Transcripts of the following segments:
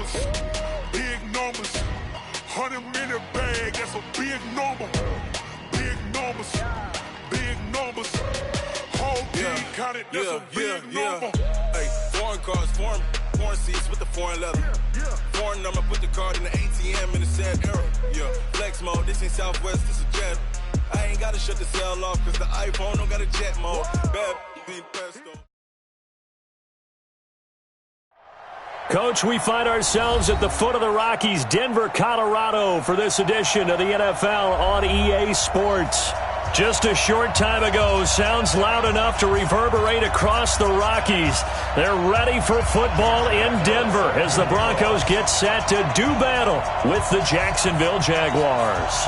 numbers, big numbers. 100-minute bag, that's a big number. Big numbers, big numbers. Whole team counted, that's a big number. Hey, foreign cars, foreign seats with the foreign leather. Foreign number, put the card in the ATM in the sad era. Yeah, flex mode, this ain't Southwest, this a jet. I ain't gotta shut the cell off, cause the iPhone don't got a jet mode. Bad ain't best though. Coach, we find ourselves at the foot of the Rockies, Denver, Colorado, for this edition of the NFL on EA Sports. Just a short time ago, sounds loud enough to reverberate across the Rockies. They're ready for football in Denver as the Broncos get set to do battle with the Jacksonville Jaguars.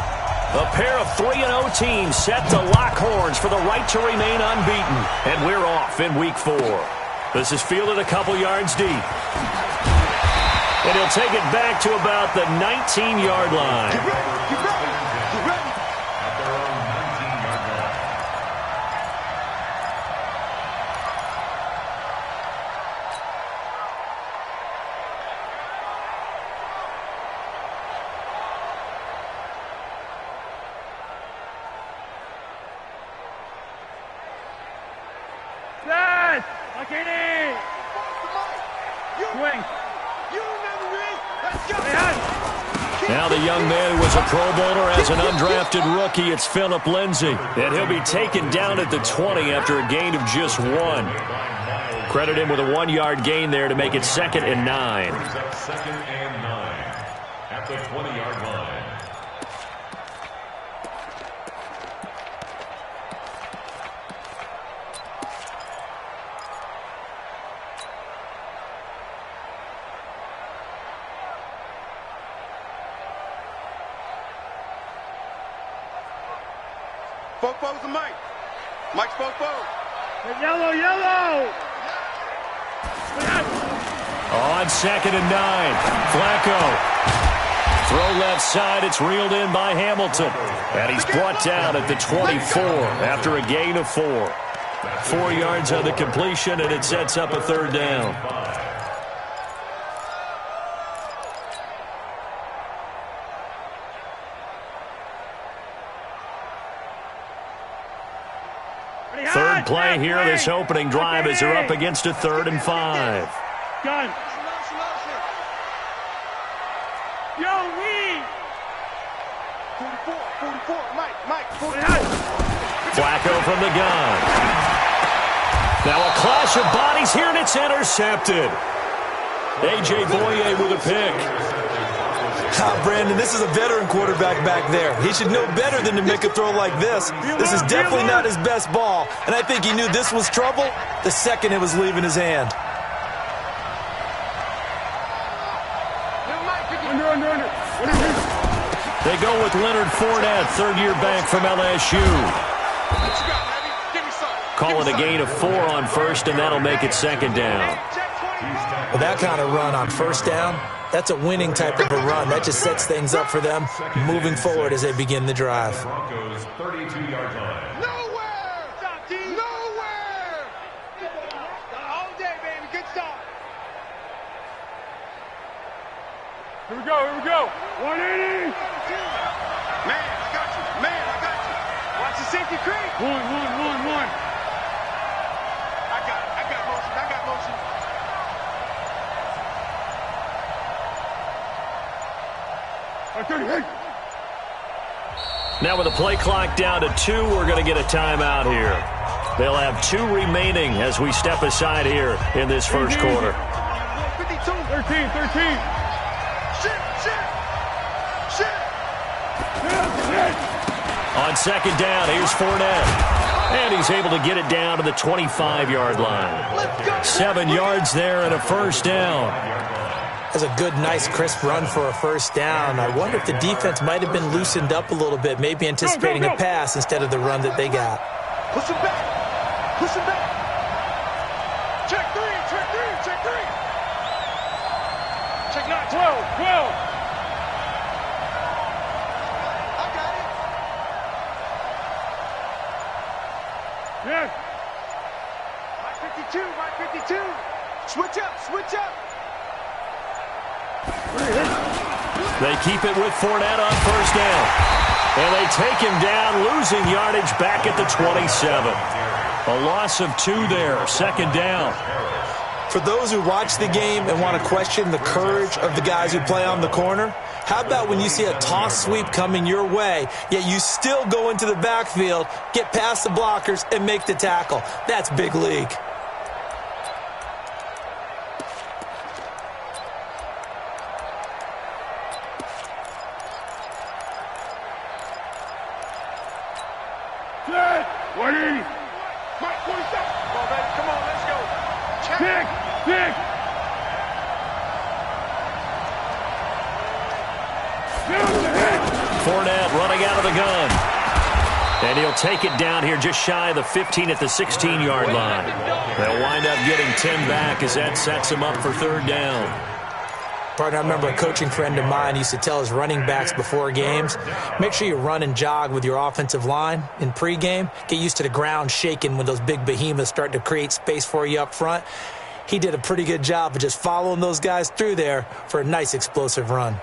A pair of 3-0 teams set to lock horns for the right to remain unbeaten, and we're off in Week 4. This is fielded a couple yards deep. And he'll take it back to about the 19-yard line. Get ready, get ready, get ready. At their own 19-yard line. Yes! Okay, swing. Now the young man who was a Pro Bowler as an undrafted rookie, it's Phillip Lindsay. And he'll be taken down at the 20 after a gain of just 1. Credit him with a 1-yard gain there to make it 2nd and 9. 2nd and 9 at the 20-yard line. Fofo's the mic. Mike's Fofo. Yellow, yellow. On 2nd and 9, Flacco. Throw left side, it's reeled in by Hamilton. And he's brought down at the 24 after a gain of 4. 4 yards on the completion, and it sets up a 3rd down. Third play here, this opening drive as they're up against a 3rd and 5. Gun. Yo, we. 44, Mike, 44. Flacco from the gun. Now a clash of bodies here, and it's intercepted. A.J. Boye with a pick. Brandon, this is a veteran quarterback back there. He should know better than to make a throw like this. This is definitely not his best ball, and I think he knew this was trouble the second it was leaving his hand. Under. They go with Leonard Fournette, 3rd-year back from LSU. Call it a gain of 4 on 1st, and that'll make it 2nd down. Well, that kind of run on 1st down, that's a winning type of a run. That just sets things up for them moving forward as they begin the drive. Broncos 32-yard line. Nowhere! Stop, D. Nowhere! All day, baby. Good stop. Here we go. 180. Man, I got you. Watch the safety creep. One. I got motion. Now with the play clock down to 2, we're going to get a timeout here. They'll have 2 remaining as we step aside here in this first quarter. 13. On 2nd down, here's Fournette. And he's able to get it down to the 25-yard line. 7 yards there and a 1st down. That's a good, nice, crisp run for a 1st down. I wonder if the defense might have been loosened up a little bit, maybe anticipating a pass instead of the run that they got. Push him back. Check 3. Check 9. 12. I got it. Yes. Mike 52. Switch up. They keep it with Fournette on first down. And they take him down, losing yardage back at the 27. A loss of 2 there, second down. For those who watch the game and want to question the courage of the guys who play on the corner, how about when you see a toss sweep coming your way, yet you still go into the backfield, get past the blockers, and make the tackle? That's big league. Set. 180. Mike, 47. Come on, baby. Come on, let's go. Check. Pick. Fournette running out of the gun. And he'll take it down here just shy of the 15 at the 16-yard line. They'll wind up getting 10 back as that sets him up for third down. Partner, I remember a coaching friend of mine used to tell his running backs before games, make sure you run and jog with your offensive line in pregame. Get used to the ground shaking when those big behemoths start to create space for you up front. He did a pretty good job of just following those guys through there for a nice explosive run.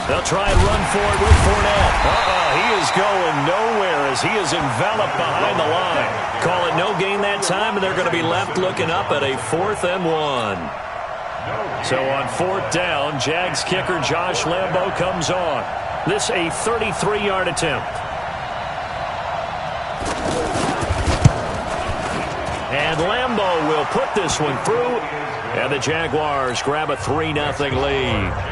They'll try and run for it with Fournette. He is going nowhere as he is enveloped behind the line. Call it no gain that time, and they're going to be left looking up at a 4th and 1. So on 4th down, Jags kicker Josh Lambo comes on. This a 33-yard attempt. And Lambo will put this one through, and the Jaguars grab a 3-0 lead.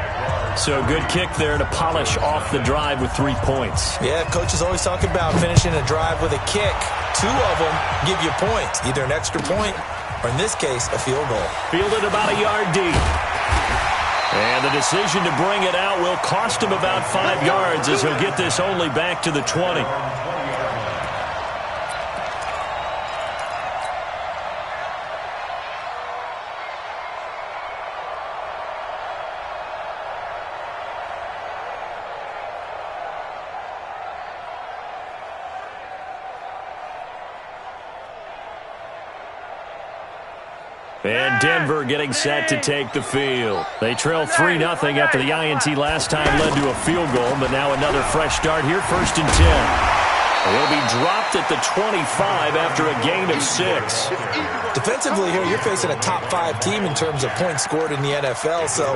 So good kick there to polish off the drive with 3 points. Yeah, coaches always talk about finishing a drive with a kick. 2 of them give you points, either an extra point or, in this case, a field goal. Fielded about a yard deep. And the decision to bring it out will cost him about 5 yards as he'll get this only back to the 20. And Denver getting set to take the field. They trail 3-0 after the INT last time led to a field goal, but now another fresh start here, 1st and 10. He'll be dropped at the 25 after a gain of 6. Defensively here, you're facing a top 5 team in terms of points scored in the NFL, so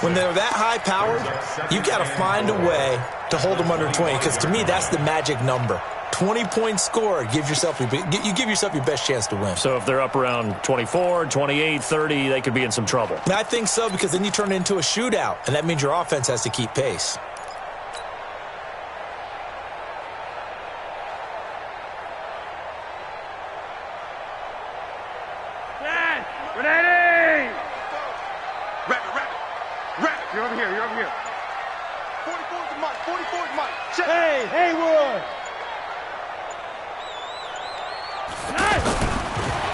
when they're that high-powered, you've got to find a way to hold them under 20, because to me, that's the magic number. 20 points scored, you give yourself your best chance to win. So if they're up around 24, 28, 30, they could be in some trouble. I think so, because then you turn it into a shootout, and that means your offense has to keep pace. You're over here, you're over here. 44's the Mike, 44's Mike. Hey, Haywood!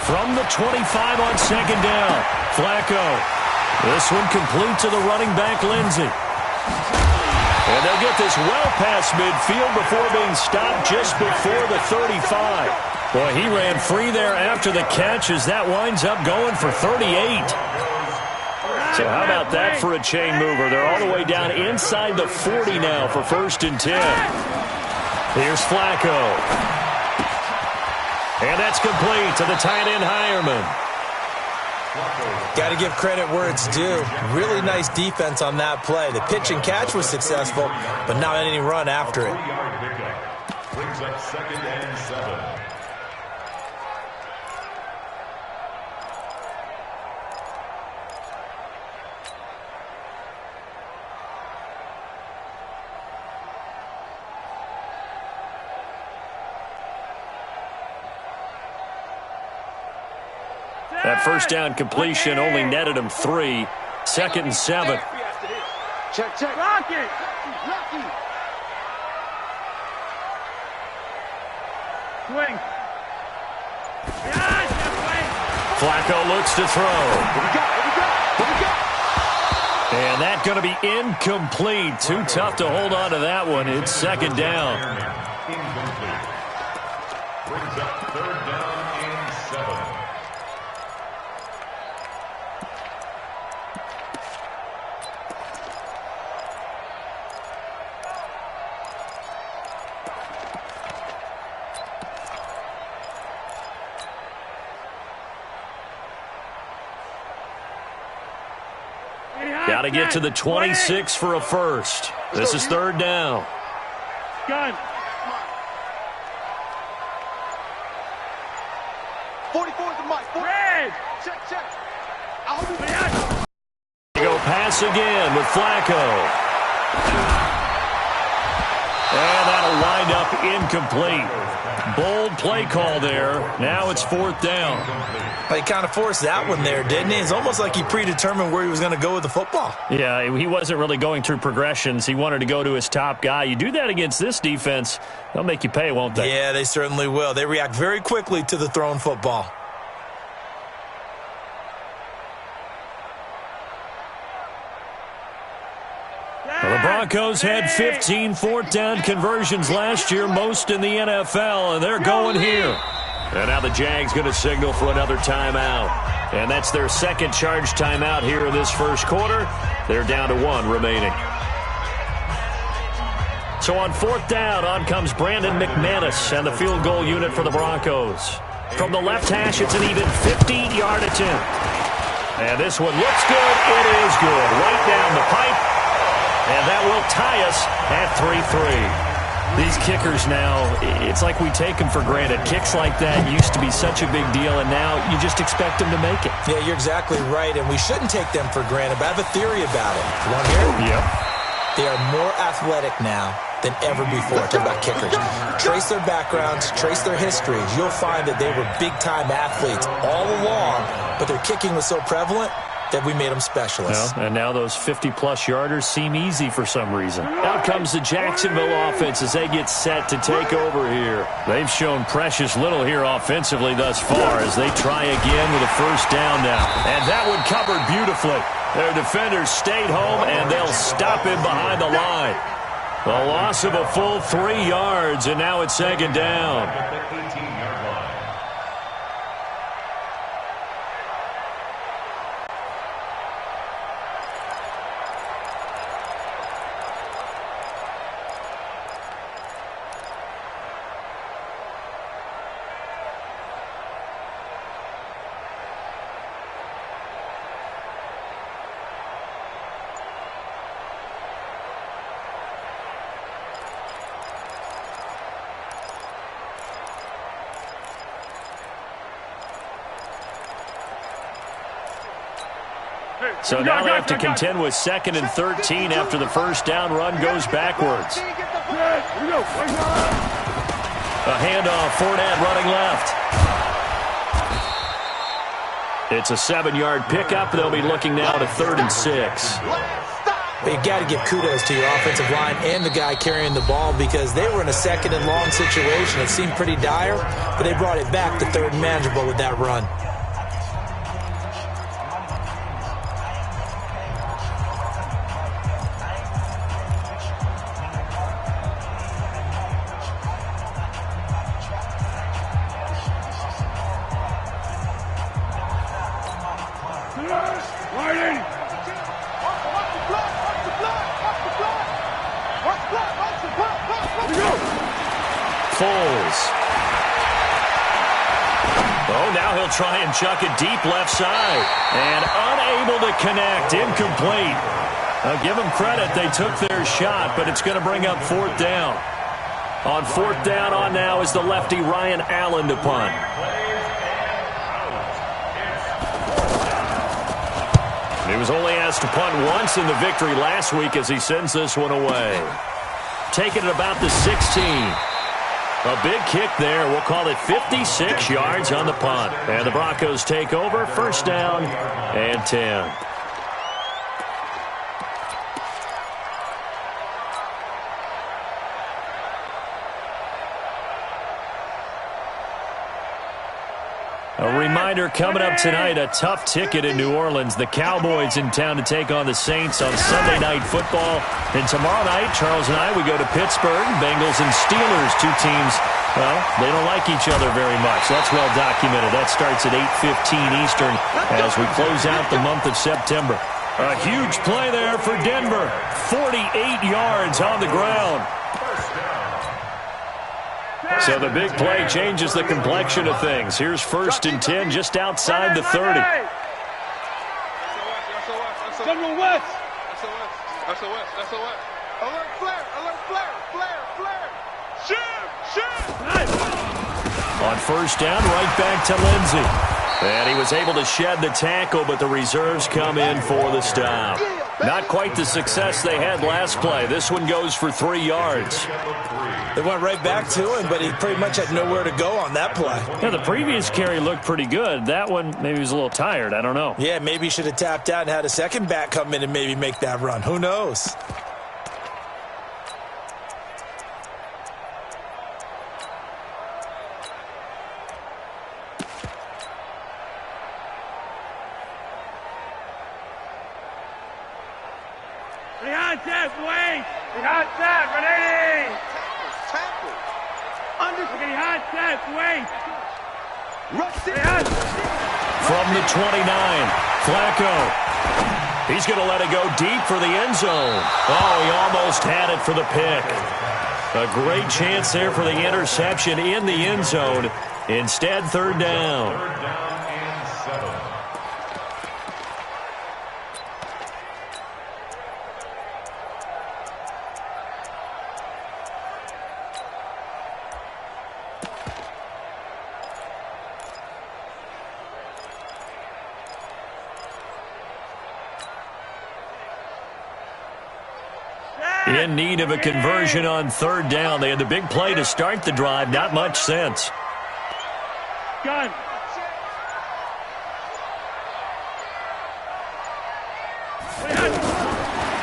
From the 25 on 2nd down, Flacco. This one complete to the running back, Lindsey. And they'll get this well past midfield before being stopped just before the 35. Boy, he ran free there after the catch as that winds up going for 38. So how about that for a chain mover? They're all the way down inside the 40 now for 1st and 10. Here's Flacco. And that's complete to the tight end, Hireman. Got to give credit where it's due. Really nice defense on that play. The pitch and catch was successful, but not any run after it. Brings up 2nd and 7. That first down completion only netted him 3. 2nd and 7. Check. Lock it. Lucky. Swing. Flacco looks to throw. Here we go. And that's going to be incomplete. Too tough to hold on to that one. It's second down. Incomplete. Brings up third down and 7. Got to get to the 26 for a first. This is third down. Gun. 44 is the mic. Red. Check. I hope you Go pass again with Flacco. And that'll wind up incomplete. Bold play call there. Now it's fourth down. He kind of forced that one there, didn't he? It's almost like he predetermined where he was going to go with the football. Yeah, he wasn't really going through progressions. He wanted to go to his top guy. You do that against this defense, they'll make you pay, won't they? Yeah, they certainly will. They react very quickly to the thrown football. Well, the Broncos had 15 fourth down conversions last year, most in the NFL, and they're going here. And now the Jags going to signal for another timeout. And that's their second charge timeout here in this first quarter. They're down to 1 remaining. So on fourth down, on comes Brandon McManus and the field goal unit for the Broncos. From the left hash, it's an even 50-yard attempt. And this one looks good. It is good. Right down the pipe. And that will tie us at 3-3. These kickers now, it's like we take them for granted. Kicks like that used to be such a big deal, and now you just expect them to make it. Yeah, you're exactly right, and we shouldn't take them for granted, but I have a theory about it. You want to hear it? Yep. They are more athletic now than ever before. Talk about kickers. Trace their backgrounds, trace their histories. You'll find that they were big-time athletes all along, but their kicking was so prevalent that we made them specialists. Well, and now those 50-plus yarders seem easy for some reason. Out comes the Jacksonville offense as they get set to take over here. They've shown precious little here offensively thus far as they try again with a first down now. And that one covered beautifully. Their defenders stayed home, and they'll stop him behind the line. The loss of a full 3 yards, and now it's second down. So now they have to contend with 2nd and 13 after the first down run goes backwards. A handoff, Fournette running left. It's a 7-yard pickup. They'll be looking now to 3rd and 6. But you got to give kudos to your offensive line and the guy carrying the ball because they were in a 2nd and long situation. It seemed pretty dire, but they brought it back to 3rd and manageable with that run. Try and chuck it deep left side. And unable to connect. Incomplete. Now give them credit. They took their shot, but it's going to bring up 4th down. On 4th down on now is the lefty Ryan Allen to punt. He was only asked to punt once in the victory last week as he sends this one away. Taking it about the 16. A big kick there. We'll call it 56 yards on the punt. And the Broncos take over. First down and 10. A reminder coming up tonight, a tough ticket in New Orleans. The Cowboys in town to take on the Saints on Sunday Night Football. And tomorrow night, Charles and I, we go to Pittsburgh. Bengals and Steelers, two teams, well, they don't like each other very much. That's well documented. That starts at 8:15 Eastern as we close out the month of September. A huge play there for Denver. 48 yards on the ground. So the big play changes the complexion of things. Here's 1st and 10 just outside the 30. General West. SOS. Alert flare. Shoot. On 1st down, right back to Lindsey. And he was able to shed the tackle, but the reserves come in for the stop. Not quite the success they had last play. This one goes for 3 yards. They went right back to him, but he pretty much had nowhere to go on that play. Yeah, the previous carry looked pretty good. That one, maybe he was a little tired. I don't know. Yeah, maybe he should have tapped out and had a second back come in and maybe make that run. Who knows? Behind that, ready! Tackle. Behind that, wait! Rush it! From the 29, Flacco. He's going to let it go deep for the end zone. Oh, he almost had it for the pick. A great chance there for the interception in the end zone. Instead, 3rd down. 3rd down and 7. In need of a conversion on 3rd down. They had the big play to start the drive. Not much sense. Gun.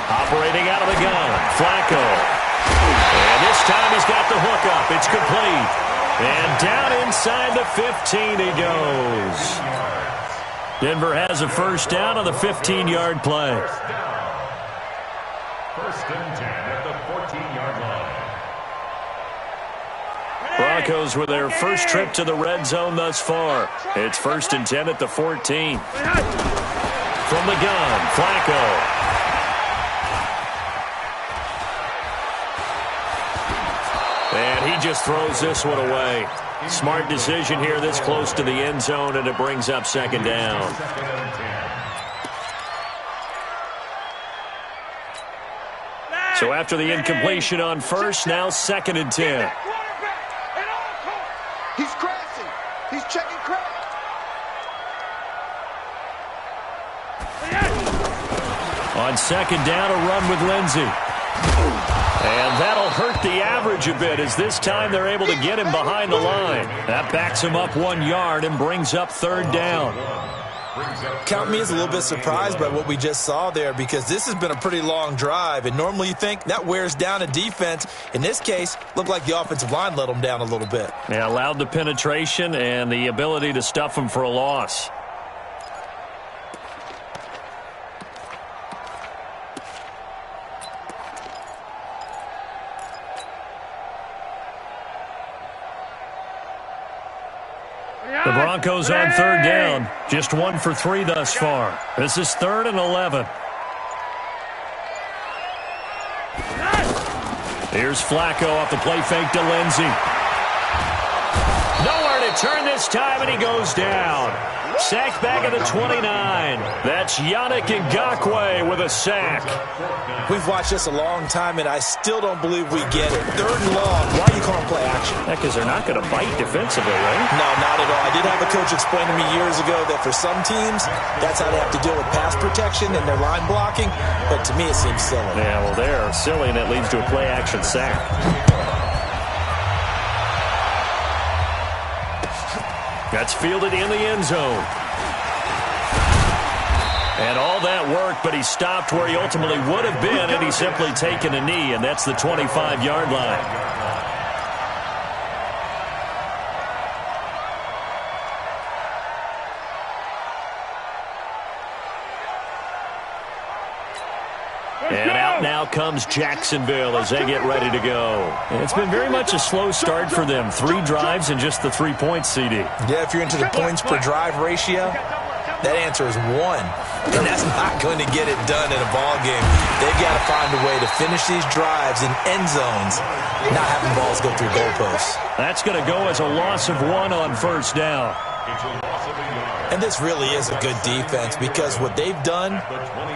Operating out of the gun, Flacco. And this time he's got the hook up. It's complete. And down inside the 15 he goes. Denver has a 1st down on the 15-yard play. 1st and 10 at the 14-yard line. Broncos with their first trip to the red zone thus far. It's 1st and 10 at the 14. From the gun, Flacco. And he just throws this one away. Smart decision here this close to the end zone, and it brings up 2nd down. So after the incompletion on 1st, now 2nd and 10. He's crashing. He's checking crash. On 2nd down, a run with Lindsey. And that'll hurt the average a bit, as this time they're able to get him behind the line. That backs him up 1 yard and brings up 3rd down. Count me as a little bit surprised by what we just saw there, because this has been a pretty long drive, and normally you think that wears down a defense. In this case, looked like the offensive line let them down a little bit. Yeah, allowed the penetration and the ability to stuff them for a loss. The Broncos on 3rd down. Just 1 for 3 thus far. This is 3rd and 11. Here's Flacco off the play fake to Lindsey. Nowhere to turn this time, and he goes down. Sacked back at the 29. That's Yannick Ngakoue with a sack. We've watched this a long time, and I still don't believe we get it. 3rd and long. Why are you calling play action? Because they're not going to bite defensively, right? No, not at all. I did have a coach explain to me years ago that for some teams, that's how they have to deal with pass protection and their line blocking. But to me, it seems silly. Yeah, well, they're silly, and it leads to a play action sack. That's fielded in the end zone. And all that work, but he stopped where he ultimately would have been, and he's simply taken a knee, and that's the 25-yard line. comes Jacksonville as they get ready to go. And it's been very much a slow start for them. 3 drives and just the 3 points, CD. Yeah, if you're into the points per drive ratio, that answer is 1. And that's not going to get it done in a ball game. They've got to find a way to finish these drives in end zones, not having balls go through goalposts. That's going to go as a loss of 1 on first down. And this really is a good defense because what they've done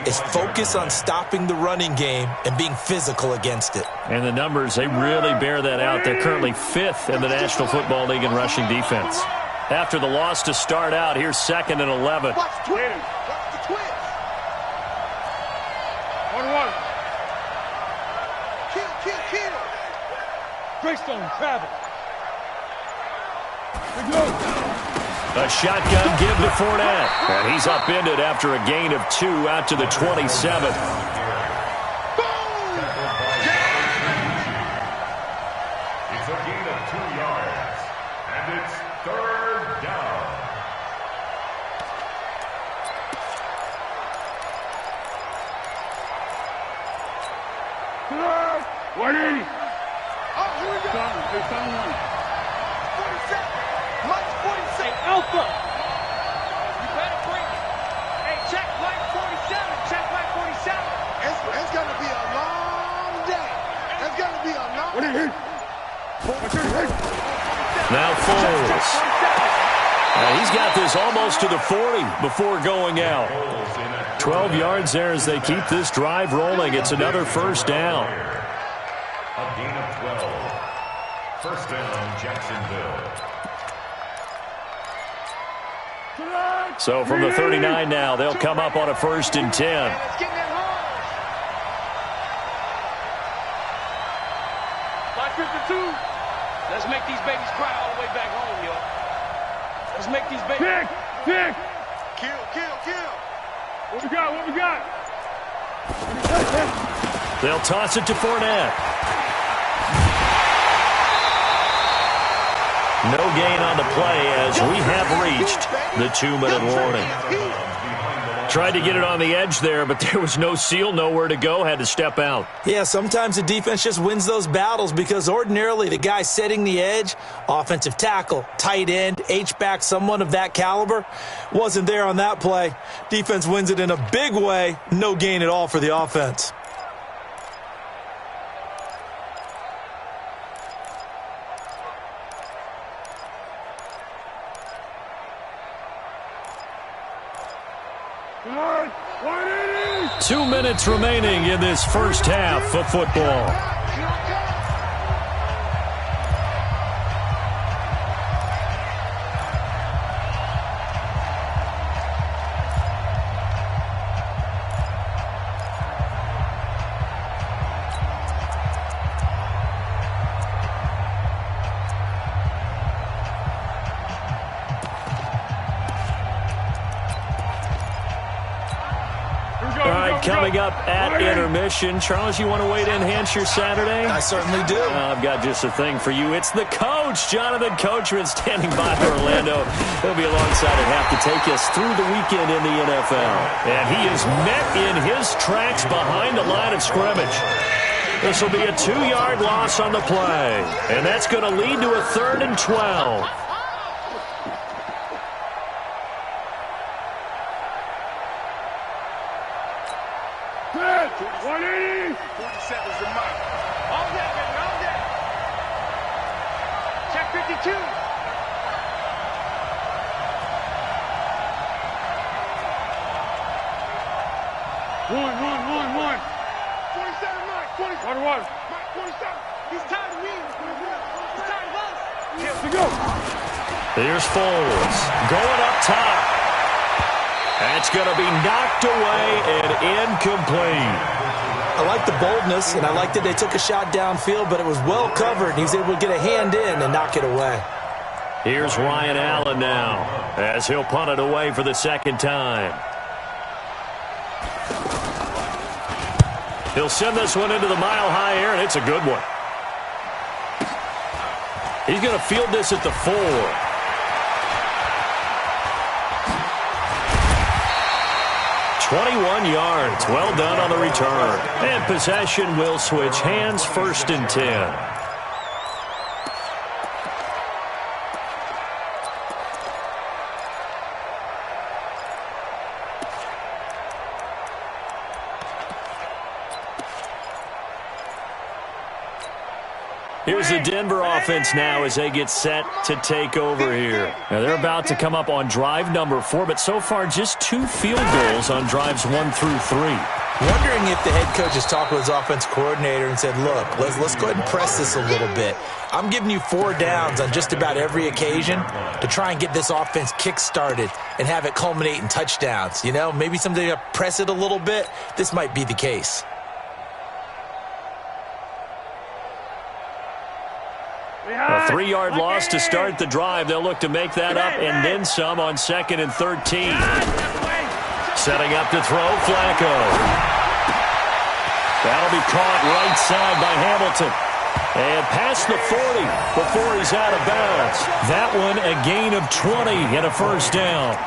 is focus on stopping the running game and being physical against it. And the numbers, they really bear that out. They're currently 5th in the National Football League in rushing defense. After the loss to start out, here's 2nd and 11. Watch the twins. Watch the twins. 1-1. Kill. Greystone, travel. We go. A shotgun give to Fournette. And he's upended after a gain of 2 out to the 27. It's a gain of 2 yards. And it's 3rd down. What is it? Oh, here we go. They found one. 47. Mike 46. Alpha. You better bring it. Hey, check Mike 47. Check Mike 47. It's going to be a long day. It's going to be a long day. Now Foles. He's got this almost to the 40 before going out. 12 yards there as they keep this drive rolling. It's another first down. A gain of 12. First down, Jacksonville. So from the 39 now, they'll come up on a 1st and 10. Let's make these babies cry all the way back home, yo. Let's make these babies. Kick! Kill! What we got? They'll toss it to Fournette. No gain on the play as we have reached the 2-minute warning. Tried to get it on the edge there, but there was no seal, nowhere to go, had to step out. Yeah, sometimes the defense just wins those battles because ordinarily the guy setting the edge, offensive tackle, tight end, H-back, someone of that caliber, wasn't there on that play. Defense wins it in a big way, no gain at all for the offense. What? 2 minutes remaining in this first half of football. Coming up at intermission. Charles, you want to wait to enhance your Saturday? I certainly do. I've got just a thing for you. It's the coach, Jonathan Coachman, standing by Orlando. He'll be alongside at half to take us through the weekend in the NFL. And he is met in his tracks behind the line of scrimmage. This will be a 2-yard loss on the play. And that's going to lead to a 3rd and 12. Here's Foles going up top. That's going to be knocked away and incomplete. I like the boldness, and I like that they took a shot downfield, but it was well covered, and he was able to get a hand in and knock it away. Here's Ryan Allen now as he'll punt it away for the second time. He'll send this one into the mile-high air, and it's a good one. He's going to field this at the 4. 21 yards. Well done on the return. And possession will switch hands, 1st and 10. Here's the Denver offense now as they get set to take over here. Now they're about to come up on drive number 4, but so far just 2 field goals on drives 1 through 3. Wondering if the head coach has talked with his offense coordinator and said, look, let's go ahead and press this a little bit. I'm giving you 4 downs on just about every occasion to try and get this offense kick-started and have it culminate in touchdowns. You know, maybe someday to press it a little bit. This might be the case. A 3-yard loss to start the drive. They'll look to make that up and then some on 2nd and 13. Setting up to throw, Flacco. That'll be caught right side by Hamilton. And past the 40 before he's out of bounds. That one a gain of 20 and a 1st down.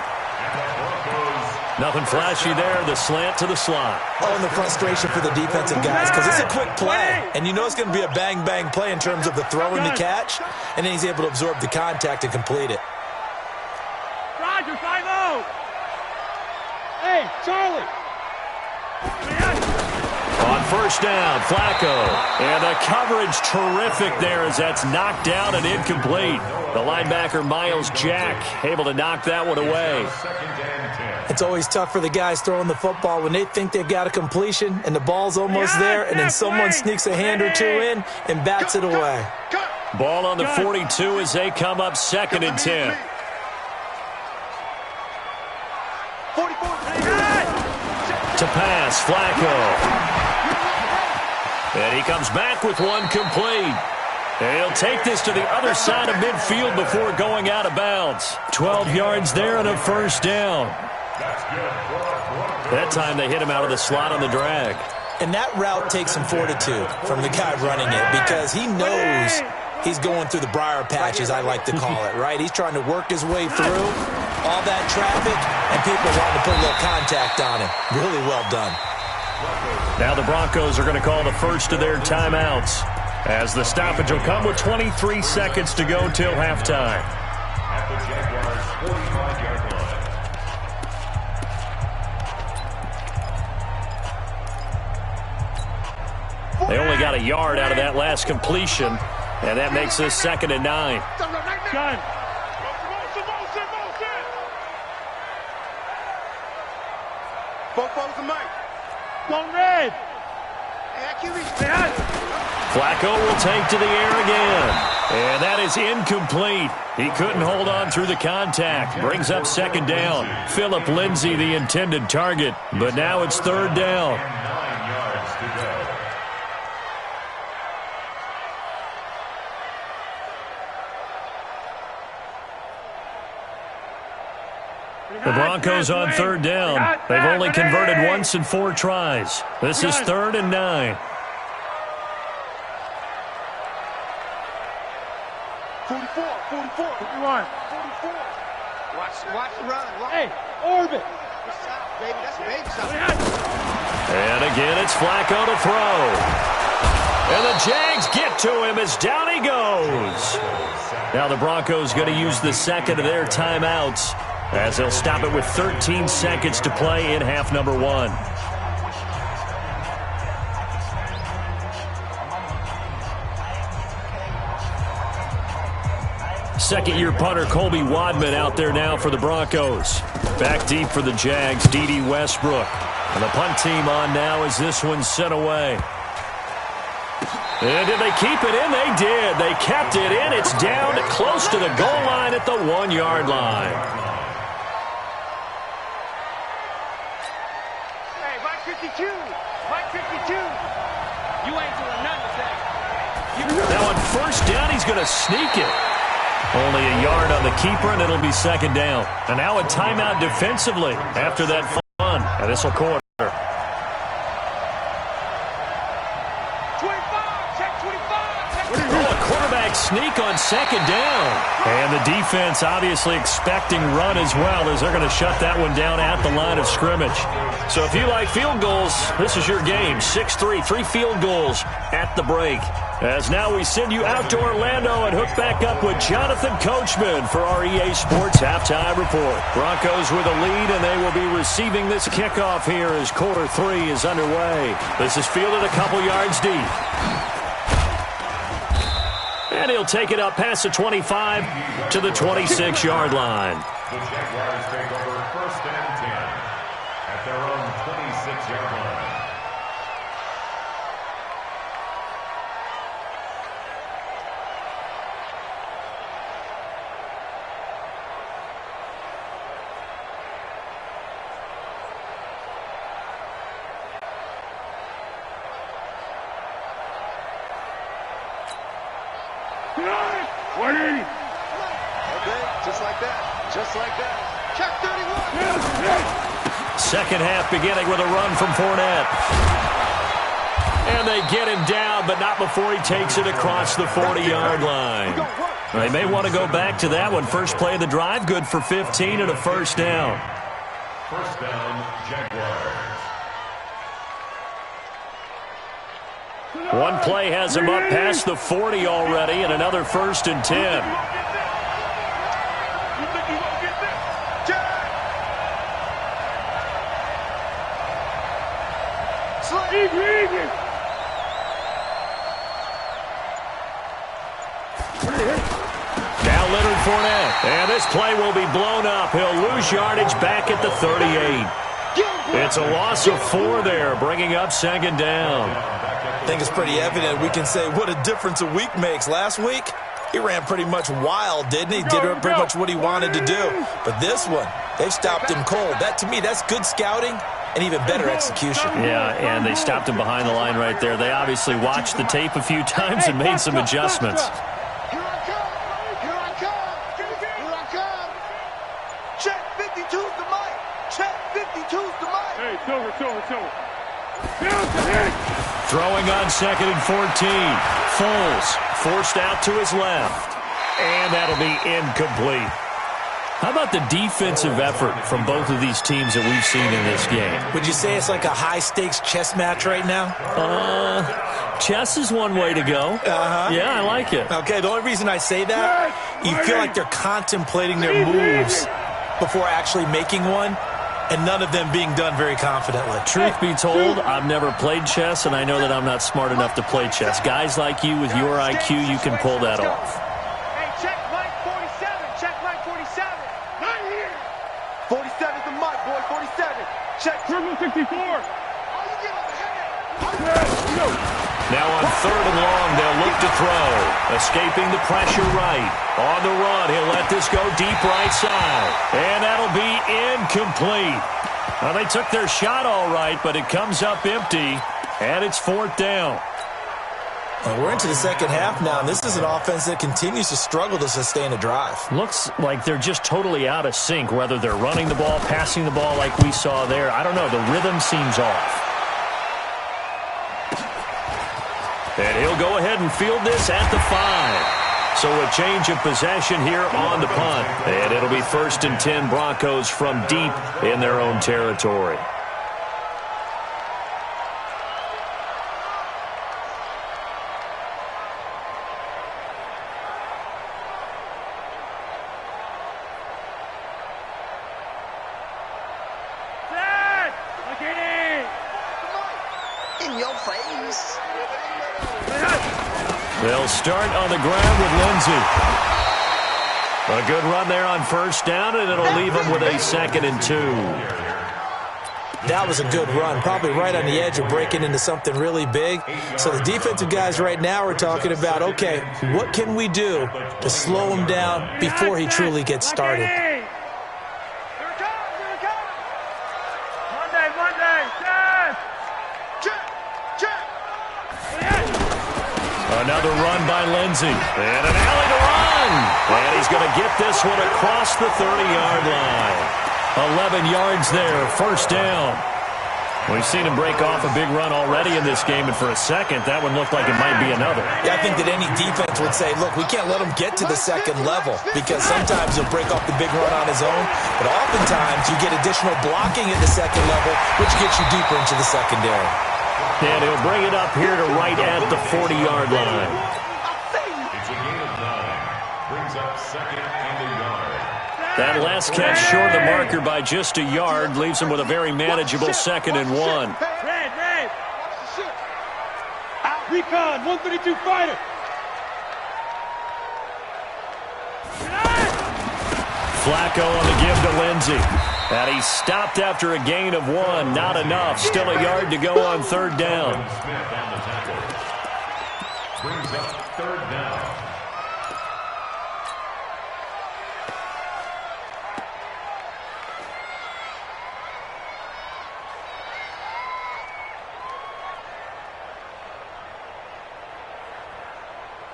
Nothing flashy there, the slant to the slot. Oh, and the frustration for the defensive guys, because it's a quick play. And you know it's going to be a bang-bang play in terms of the throw and the catch, and then he's able to absorb the contact and complete it. Roger, 5-0. Hey, Charlie. On 1st down, Flacco. And the coverage terrific there as that's knocked down and incomplete. The linebacker, Miles Jack, able to knock that one away. It's always tough for the guys throwing the football when they think they've got a completion and the ball's almost there, and then someone sneaks a hand or 2 in and bats it away. Ball on the 42 as they come up 2nd and 10. 44. To pass, Flacco. And he comes back with one complete. And he'll take this to the other side of midfield before going out of bounds. 12 yards there and a 1st down. That time they hit him out of the slot on the drag. And that route takes some fortitude from the guy running it, because he knows he's going through the briar patch, as I like to call it, right? He's trying to work his way through all that traffic, and people wanting to put a little contact on him. Really well done. Now the Broncos are going to call the first of their timeouts, as the stoppage will come with 23 seconds to go till halftime. At the Jaguars' 45-yard line. They only got a yard out of that last completion, and that makes this 2nd and 9. Gun. Long red. Flacco will take to the air again. And that is incomplete. He couldn't hold on through the contact. Brings up 2nd down. Phillip Lindsay, the intended target. But now it's 3rd down. 9 yards to go. The Broncos on 3rd down. They've only converted once in 4 tries. This is 3rd and 9. 44, 44, 51, 44. Watch the run. Hey, orbit. Baby, that's baby shot. And again, it's Flacco to throw. And the Jags get to him as down he goes. Now the Broncos going to use the 2nd of their timeouts, as they'll stop it with 13 seconds to play in half number 1. Second-year punter Colby Wadman out there now for the Broncos. Back deep for the Jags, D.D. Westbrook. And the punt team on now as this one's sent away. And did they keep it in? They did. They kept it in. It's down close to the goal line at the 1-yard line. Hey, Mike 52. Mike 52. You ain't doing nothing today. Now on 1st down, he's going to sneak it. Only a yard on the keeper, and it'll be 2nd down. And now a timeout defensively after that fun. And this will quarter. 25, check 25. Oh, a quarterback sneak on second down. And the defense obviously expecting run as well, as they're going to shut that one down at the line of scrimmage. So if you like field goals, this is your game. 6-3, 3 field goals at the break. As now we send you out to Orlando and hook back up with Jonathan Coachman for our EA Sports Halftime Report. Broncos with a lead, and they will be receiving this kickoff here as quarter 3 is underway. This is fielded a couple yards deep. And he'll take it up past the 25 to the 26-yard line. The Jaguars take over 1st and 10 at their own 26-yard line. Check 31. Second half beginning with a run from Fournette. And they get him down, but not before he takes it across the 40-yard line. They may want to go back to that one. First play of the drive, good for 15 and a first down. First down, Jaguars. One play has him up past the 40 already, and another 1st and 10. Now Leonard Fournette, and this play will be blown up. He'll lose yardage back at the 38. It's a loss of 4 there, bringing up 2nd down. I think it's pretty evident. We can say what a difference a week makes. Last week, he ran pretty much wild, didn't he? Did pretty much what he wanted to do. But this one, they stopped him cold. That, to me, that's good scouting and even better execution. Yeah, and they stopped him behind the line right there. They obviously watched the tape a few times and made some adjustments. Here I come. Here I come. Check 52's the mic. Check 52's the mic. Hey, Silver. Throwing on 2nd and 14. Foles forced out to his left. And that'll be incomplete. How about the defensive effort from both of these teams that we've seen in this game? Would you say it's like a high-stakes chess match right now? Chess is one way to go. Yeah, I like it. Okay, the only reason I say that, you feel like they're contemplating their moves before actually making one, and none of them being done very confidently. Truth be told, I've never played chess, and I know that I'm not smart enough to play chess. Guys like you with your IQ, you can pull that off. Hey, check mic 47. Check mic 47. Not here. 47's the mic, boy. 47. Check. Triple 64. Now on 3rd and long, they'll look to throw. Escaping the pressure right. On the run, he'll let this go deep right side. And that'll be incomplete. Well, they took their shot all right, but it comes up empty, and it's 4th down. Well, we're into the second half now, and this is an offense that continues to struggle to sustain a drive. Looks like they're just totally out of sync, whether they're running the ball, passing the ball like we saw there. I don't know. The rhythm seems off. And he'll go ahead and field this at the 5. So a change of possession here on the punt. And it'll be 1st and 10 Broncos from deep in their own territory. In your face. They'll start on the ground with Lindsey. A good run there on 1st down, and it'll leave them with a 2nd and 2. That was a good run, probably right on the edge of breaking into something really big. So the defensive guys right now are talking about, okay, what can we do to slow him down before he truly gets started? Another run by Lindsey. And an alley to run. And he's going to get this one across the 30-yard line. 11 yards there, 1st down. We've seen him break off a big run already in this game, and for a second, that one looked like it might be another. Yeah, I think that any defense would say, look, we can't let him get to the second level because sometimes he'll break off the big run on his own, but oftentimes you get additional blocking at the second level, which gets you deeper into the secondary. And he'll bring it up here to right at the 40-yard line. It's a gain of 9. Brings up second and a yard. That last catch short of the marker by just a yard leaves him with a very manageable 2nd and 1. Red. Out. Recon, 132 fighter. Flacco on the give to Lindsey. And he stopped after a gain of 1. Not enough. Still a yard to go on 3rd down. Smith on the tackle. Brings up 3rd down.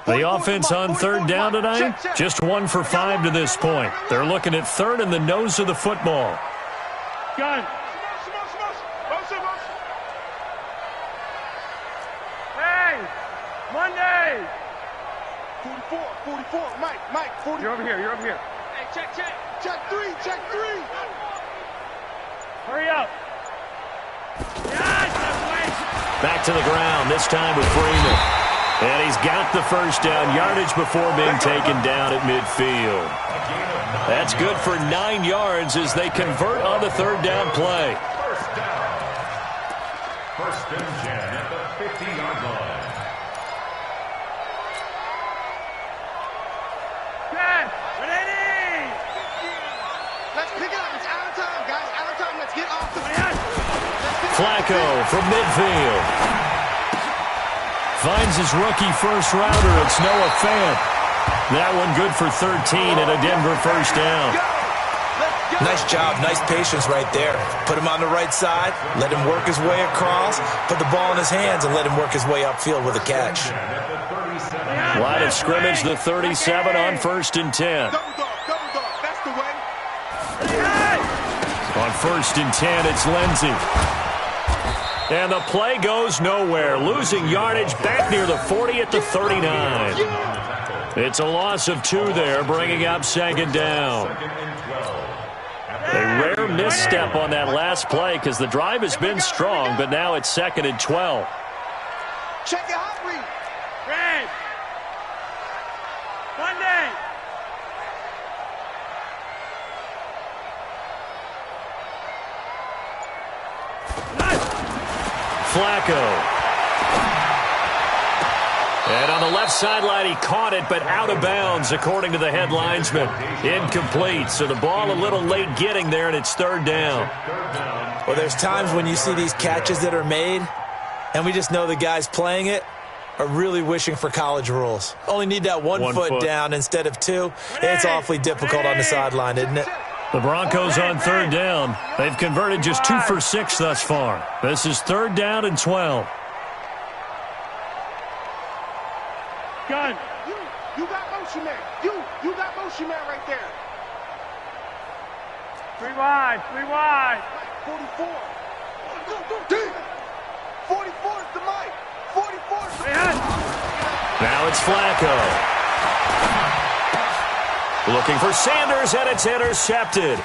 The offense on 3rd down tonight, just 1 for 5 to this point. They're looking at 3rd and the nose of the football. Gun. Hey, Monday. 44, Mike, 40. You're over here. Hey, check. Check three. Hurry up. Yes, Back to the ground, this time with Freeman. And he's got the first down, yardage before being taken down at midfield. That's good for 9 yards as they convert on the 3rd down play. First down. First and 10 at the 50-yard line. Ready! Let's pick it up. It's out of time, guys. Out of time. Let's get off the Flacco from midfield. Finds his rookie first rounder. It's Noah Fant. That one good for 13 and a Denver first down. Nice job, nice patience right there. Put him on the right side, let him work his way across, put the ball in his hands, and let him work his way upfield with a catch. Line of scrimmage, the 37 on 1st and 10. double dog. That's the way. On 1st and 10, it's Lindsey. And the play goes nowhere. Losing yardage back near the 40 at the 39. It's a loss of 2 there, bringing up 2nd down. A rare misstep on that last play because the drive has been strong, but now it's 2nd and 12. Check your hot read. Red. Monday. Flacco. And on the left sideline, he caught it, but out of bounds, according to the head linesman. Incomplete, so the ball a little late getting there, and it's 3rd down. Well, there's times when you see these catches that are made, and we just know the guys playing it are really wishing for college rules. Only need that one foot down instead of 2. It's awfully difficult on the sideline, isn't it? The Broncos on 3rd down. They've converted just 2 for 6 thus far. This is 3rd down and 12. Gun. You got motion man. You got motion man right there. 3 wide. 44. Go. 44 is the mic. 44 is the mic. Now it's Flacco. Looking for Sanders, and it's intercepted.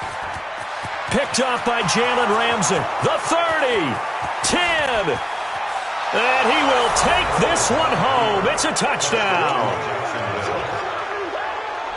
Picked off by Jalen Ramsey. The 30. 10. And he will take this one home. It's a touchdown.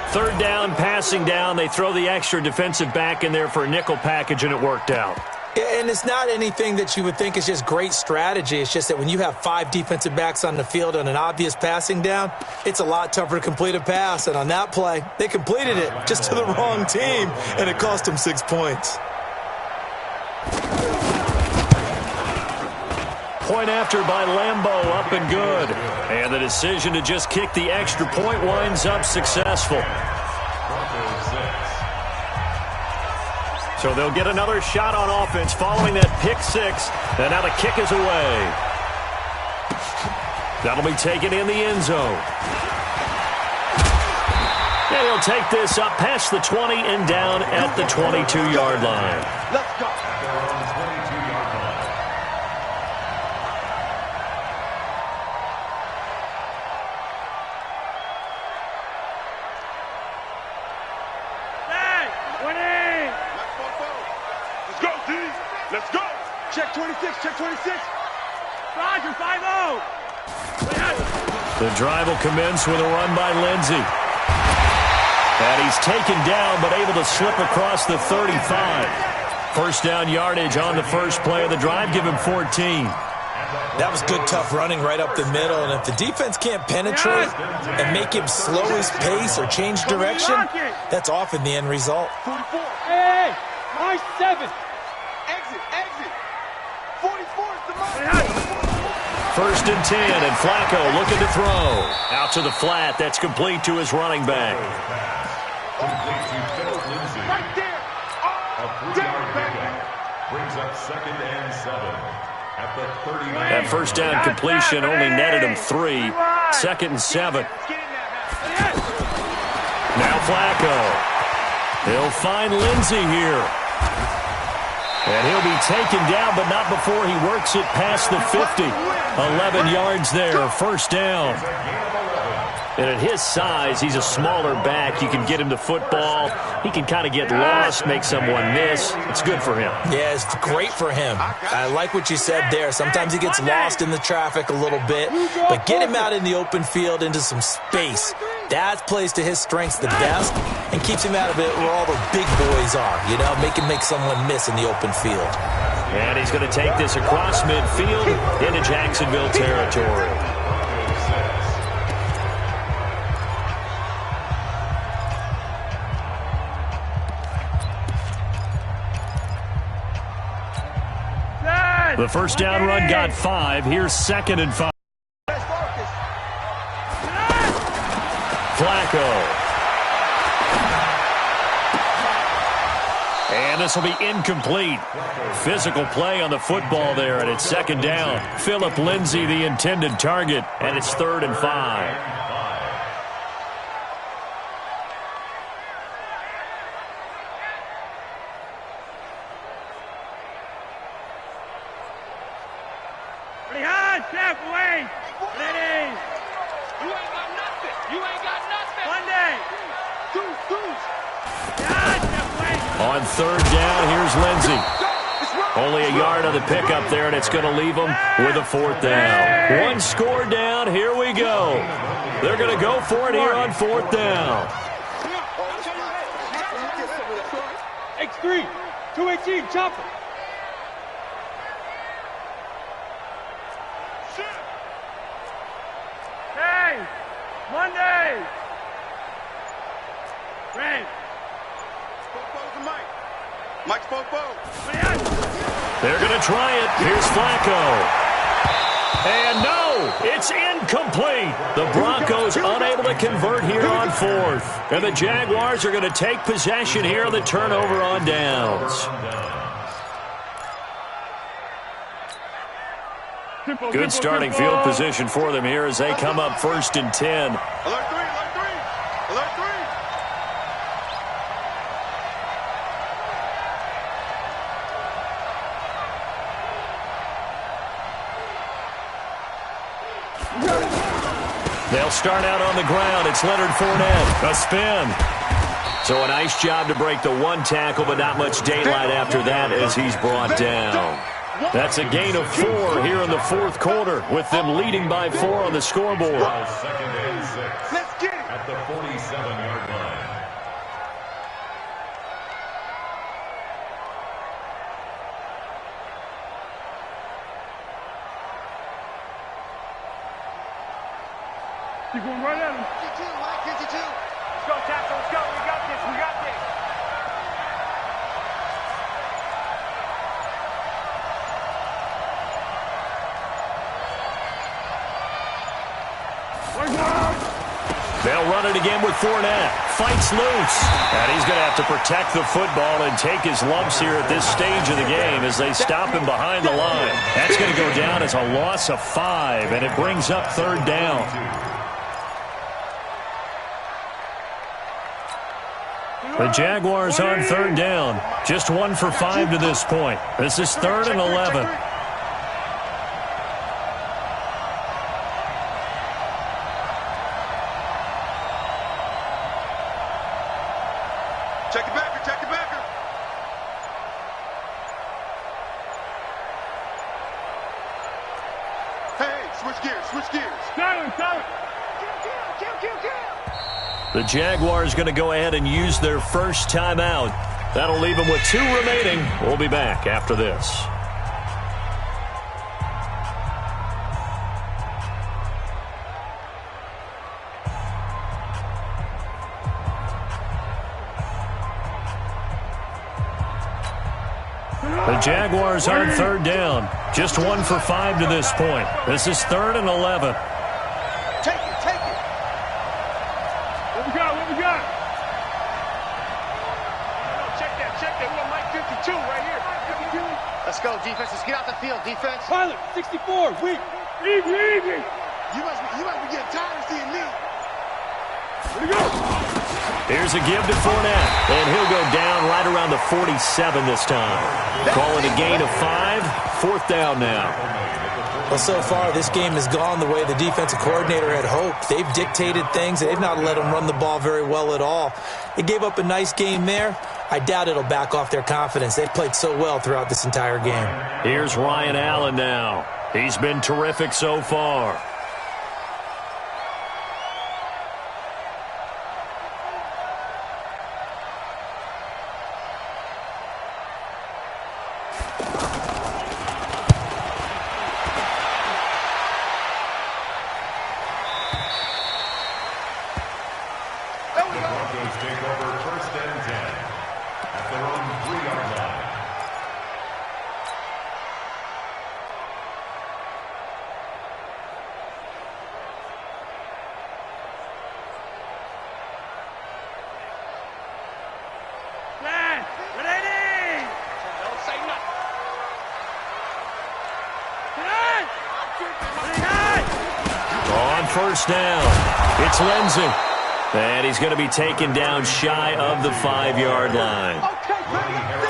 3rd down, passing down. They throw the extra defensive back in there for a nickel package, and it worked out. And it's not anything that you would think is just great strategy. It's just that when you have 5 defensive backs on the field on an obvious passing down, it's a lot tougher to complete a pass. And on that play, they completed it just to the wrong team, and it cost them 6 points. Point after by Lambeau, up and good. And the decision to just kick the extra point winds up successful. So they'll get another shot on offense following that pick 6. And now the kick is away. That'll be taken in the end zone. And he'll take this up past the 20 and down at the 22-yard line. Let's go. Check 26, check 26. Roger, 5-0. The drive will commence with a run by Lindsey. And he's taken down, but able to slip across the 35. First down yardage on the first play of the drive. Give him 14. That was good, tough running right up the middle. And if the defense can't penetrate and make him slow his pace or change direction, that's often the end result. 44. Hey, nice 7. Exit, exit. 44 is the mark. First and 10, and Flacco looking to throw. Out to the flat. That's complete to his running back. Right there. A 3-yard pickup brings up 2nd and 7 at the 39. That first down completion only netted him 3. 2nd and 7. Now Flacco. He'll find Lindsey here. And he'll be taken down, but not before he works it past the 50. 11 yards there, first down. And at his size, he's a smaller back. You can get him the football. He can kind of get lost, make someone miss. It's good for him. Yeah, it's great for him. I like what you said there. Sometimes he gets lost in the traffic a little bit, but get him out in the open field into some space. That plays to his strengths the best and keeps him out of it where all the big boys are, you know, make him make someone miss in the open field. And he's going to take this across midfield into Jacksonville territory. The first down run got 5. Here's 2nd and 5. Flacco. And this will be incomplete. Physical play on the football there, and it's 2nd down. Philip Lindsay, the intended target, and it's 3rd and 5. On 3rd down, here's Lindsey. Only a yard on the pickup there, and it's going to leave them with a 4th down. 1 score down. Here we go. They're going to go for it here on 4th down. X3, 218, chopper. Hey, Monday. Ray. Mike's Popo. They're going to try it. Here's Flacco. And no, it's incomplete. The Broncos unable to convert here on 4th. And the Jaguars are going to take possession here on the turnover on downs. Good starting field position for them here as they come up 1st and 10. Alert 3, alert 3, alert 3. They'll start out on the ground. It's Leonard Fournette. A spin. So a nice job to break the 1 tackle, but not much daylight after that as he's brought down. That's a gain of 4 here in the 4th quarter, with them leading by 4 on the scoreboard. 2nd and 6 at the 47-yard line. Keep going right at him. 52, Mike, 52. Let's go, tackle. Let's go. We got this. We got this. They'll run it again with Fournette. Fights loose. And he's going to have to protect the football and take his lumps here at this stage of the game as they stop him behind the line. That's going to go down as a loss of 5, and it brings up 3rd down. The Jaguars on 3rd down. Just 1 for 5 to this point. This is 3rd and 11. Check the backer, check the backer. Switch gears. Switch gears. The Jaguars going to go ahead and use their first timeout. That'll leave them with 2 remaining. We'll be back after this. The Jaguars on 3rd down. Just 1 for 5 to this point. This is 3rd and 11. Take it. Take it. What we got? What we got? Check that. Check that. We got Mike 52 right here. Let's go, defense. Let's get out the field, defense. Pilot, 64. Weak. Easy. You must be getting tired of seeing me. Here we go. Here's a give to Fournette, and he'll go down right around the 47 this time. Call it a gain of 5, 4th down now. Well, so far, this game has gone the way the defensive coordinator had hoped. They've dictated things. They've not let them run the ball very well at all. They gave up a nice game there. I doubt it'll back off their confidence. They've played so well throughout this entire game. Here's Ryan Allen now. He's been terrific so far. Broncos take over 1st and 10 at their own 3-yard line. Plan. Ready. Don't say nothing. On 1st down, it's Lindsey. And he's going to be taken down shy of the 5-yard line.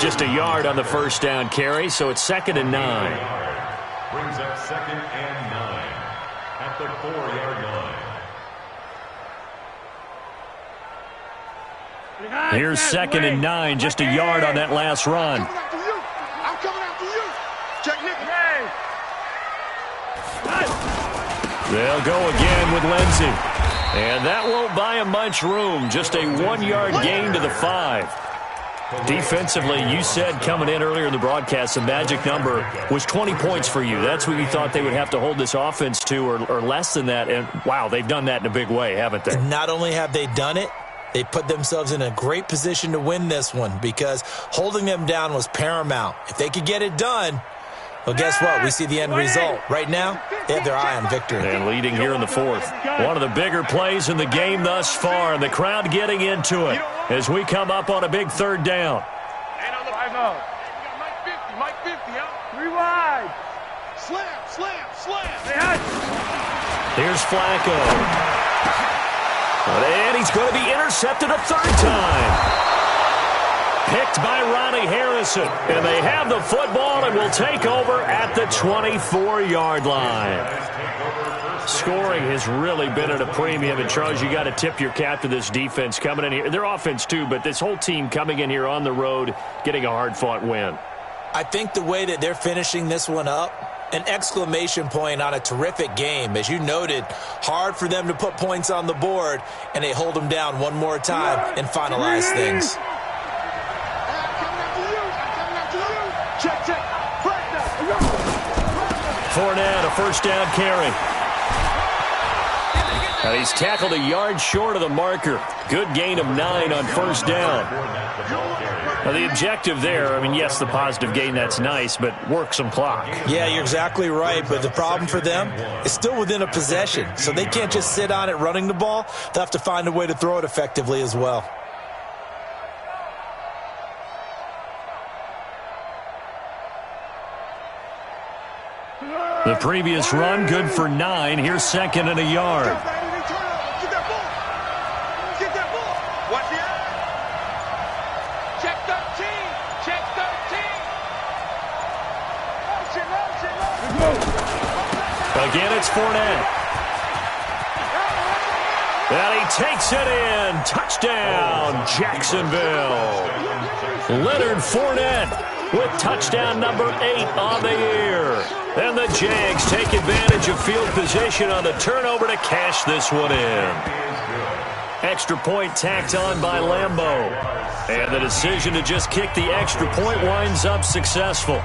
Just a yard on the 1st down carry, so it's 2nd and 9. Brings up 2nd and 9 at the 4-yard line. Here's 2nd and 9, just a yard on that last run. I'm coming after you. Check Nick. They'll go again with Lindsey. And that won't buy him much room. Just a 1-yard gain to the 5. Defensively, you said coming in earlier in the broadcast, the magic number was 20 points for you. That's what you thought they would have to hold this offense to, or less than that. And, wow, they've done that in a big way, haven't they? Not only have they done it, they put themselves in a great position to win this one because holding them down was paramount. If they could get it done, well, guess what? We see the end result. Right now, they have their eye on victory. And leading here in the 4th. One of the bigger plays in the game thus far, and the crowd getting into it as we come up on a big 3rd down. And on the 5-0. Mike 50, huh? 3 wide. Slam. Here's Flacco. And he's going to be intercepted a 3rd time. Picked by Ronnie Harrison. And they have the football and will take over at the 24-yard line. Scoring has really been at a premium. And, Charles, you got to tip your cap to this defense coming in here. Their offense, too, but this whole team coming in here on the road, getting a hard-fought win. I think the way that they're finishing this one up, an exclamation point on a terrific game. As you noted, hard for them to put points on the board, and they hold them down one more time and finalize things. Fournette, a 1st down carry. And he's tackled a yard short of the marker. Good gain of 9 on 1st down. Now, the objective there, I mean, yes, the positive gain, that's nice, but work some clock. Yeah, you're exactly right, but the problem for them is still within a possession, so they can't just sit on it running the ball. They'll have to find a way to throw it effectively as well. The previous run, good for 9. Here's 2nd and a yard. Get that ball. Watch the eye. Check 13. Check 13. Again, it's Fournette. And he takes it in. Touchdown, Jacksonville. Leonard Fournette with touchdown number 8 on the year. And the Jags take advantage of field position on the turnover to cash this one in. Extra point tacked on by Lambeau. And the decision to just kick the extra point winds up successful.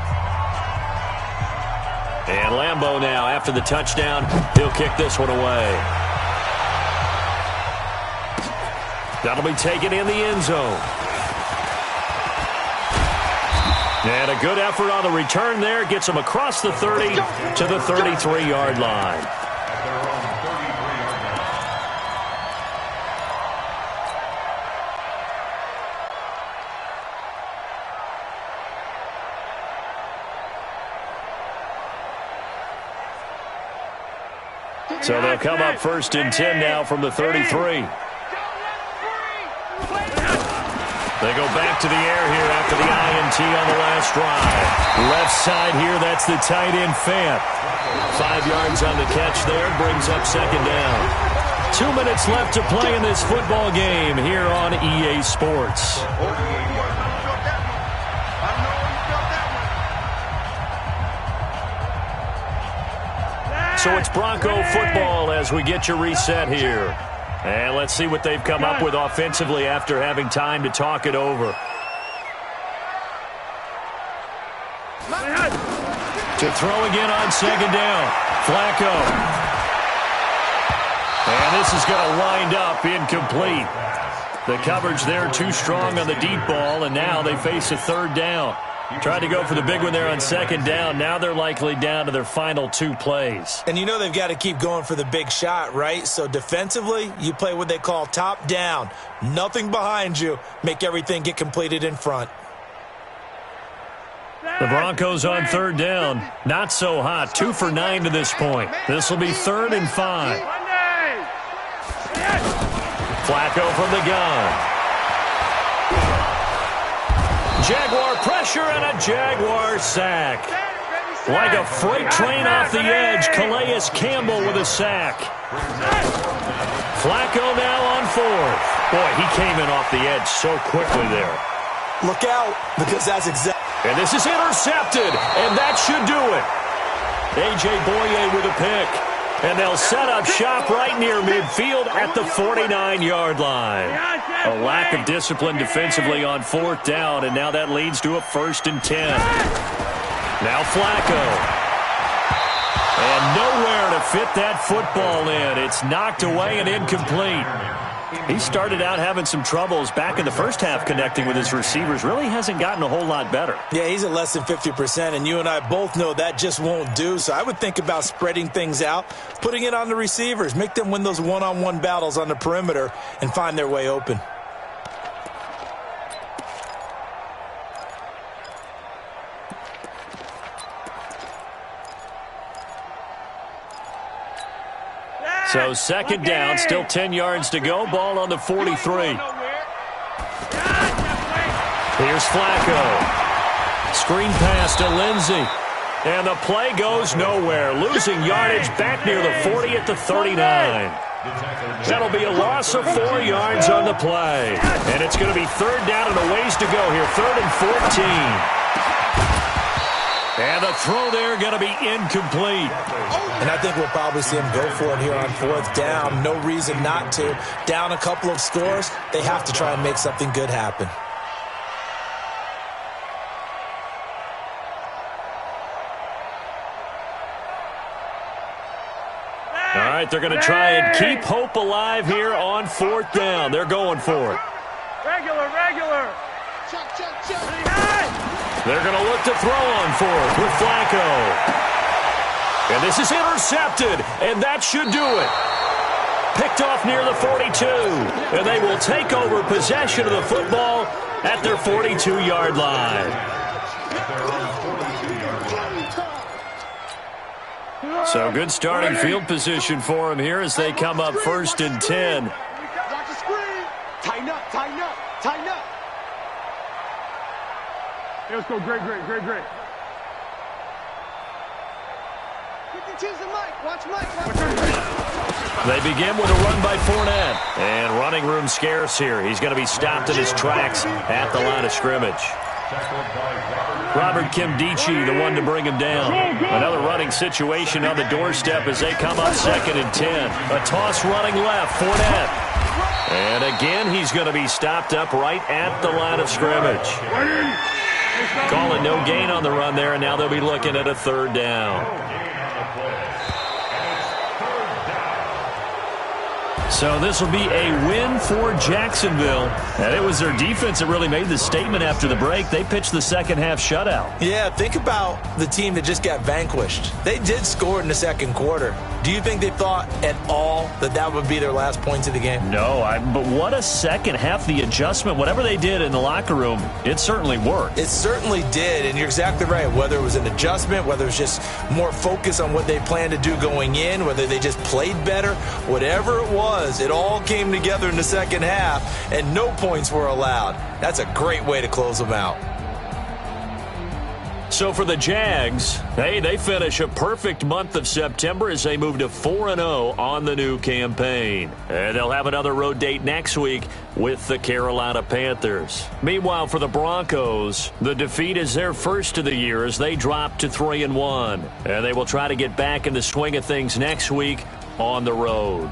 And Lambeau now, after the touchdown, he'll kick this one away. That'll be taken in the end zone. And a good effort on the return there. Gets him across the 30 to the 33-yard line. So they'll come up 1st and 10 now from the 33. They go back to the air here after the INT on the last drive. Left side here, that's the tight end Fant. 5 yards on the catch there, brings up 2nd down. 2 minutes left to play in this football game here on EA Sports. So it's Bronco football as we get your reset here. And let's see what they've come up with offensively after having time to talk it over. To throw again on 2nd down. Flacco. And this is going to wind up incomplete. The coverage there too strong on the deep ball, and now they face a 3rd down. Tried to go for the big one there on 2nd down. Now they're likely down to their final 2 plays. And you know they've got to keep going for the big shot, right? So defensively, you play what they call top down. Nothing behind you. Make everything get completed in front. The Broncos on 3rd down. Not so hot. 2 for 9 to this point. This will be 3rd and 5. Flacco from the gun. Jaguar pressure and a Jaguar sack. Like a freight train off the edge, Calais Campbell with a sack. Flacco now on 4th. Boy, he came in off the edge so quickly there. Look out, because that's exactly. And this is intercepted, and that should do it. A.J. Boye with a pick. And they'll set up shop right near midfield at the 49-yard line. A lack of discipline defensively on 4th down, and now that leads to a 1st and 10. Now Flacco. And nowhere to fit that football in. It's knocked away and incomplete. He started out having some troubles back in the first half connecting with his receivers. Really hasn't gotten a whole lot better. Yeah, he's at less than 50%, and you and I both know that just won't do. So I would think about spreading things out, putting it on the receivers, make them win those one-on-one battles on the perimeter and find their way open. So 2nd down, still 10 yards to go. Ball on the 43. Here's Flacco. Screen pass to Lindsey. And the play goes nowhere. Losing yardage back near the 40 at the 39. That'll be a loss of 4 yards on the play. And it's going to be 3rd down and a ways to go here. 3rd and 14. And the throw there going to be incomplete. And I think we'll probably see him go for it here on 4th down. No reason not to. Down a couple of scores, they have to try and make something good happen. All right, they're going to try and keep hope alive here on 4th down. They're going for it. Regular. They're going to look to throw on 4th with Flacco. And this is intercepted, and that should do it. Picked off near the 42, and they will take over possession of the football at their 42-yard line. So good starting field position for them here as they come up 1st and 10. Watch the screen. Tighten up. Let's go, great. choose the mic. Watch Mike. They begin with a run by Fournette. And running room scarce here. He's going to be stopped in his tracks at the line of scrimmage. Robert Kimdichie, the one to bring him down. Another running situation on the doorstep as they come up 2nd and 10. A toss running left, Fournette. And again, he's going to be stopped up right at the line of scrimmage. Calling no gain on the run there, and now they'll be looking at a 3rd down. So this will be a win for Jacksonville. And it was their defense that really made the statement after the break. They pitched the second half shutout. Yeah, think about the team that just got vanquished. They did score in the second quarter. Do you think they thought at all that that would be their last points of the game? No, but what a second half. The adjustment, whatever they did in the locker room, it certainly worked. It certainly did, and you're exactly right. Whether it was an adjustment, whether it was just more focus on what they planned to do going in, whether they just played better, whatever it was, it all came together in the second half, and no points were allowed. That's a great way to close them out. So for the Jags, hey, they finish a perfect month of September as they move to 4-0 on the new campaign. And they'll have another road date next week with the Carolina Panthers. Meanwhile, for the Broncos, the defeat is their first of the year as they drop to 3-1. And they will try to get back in the swing of things next week on the road.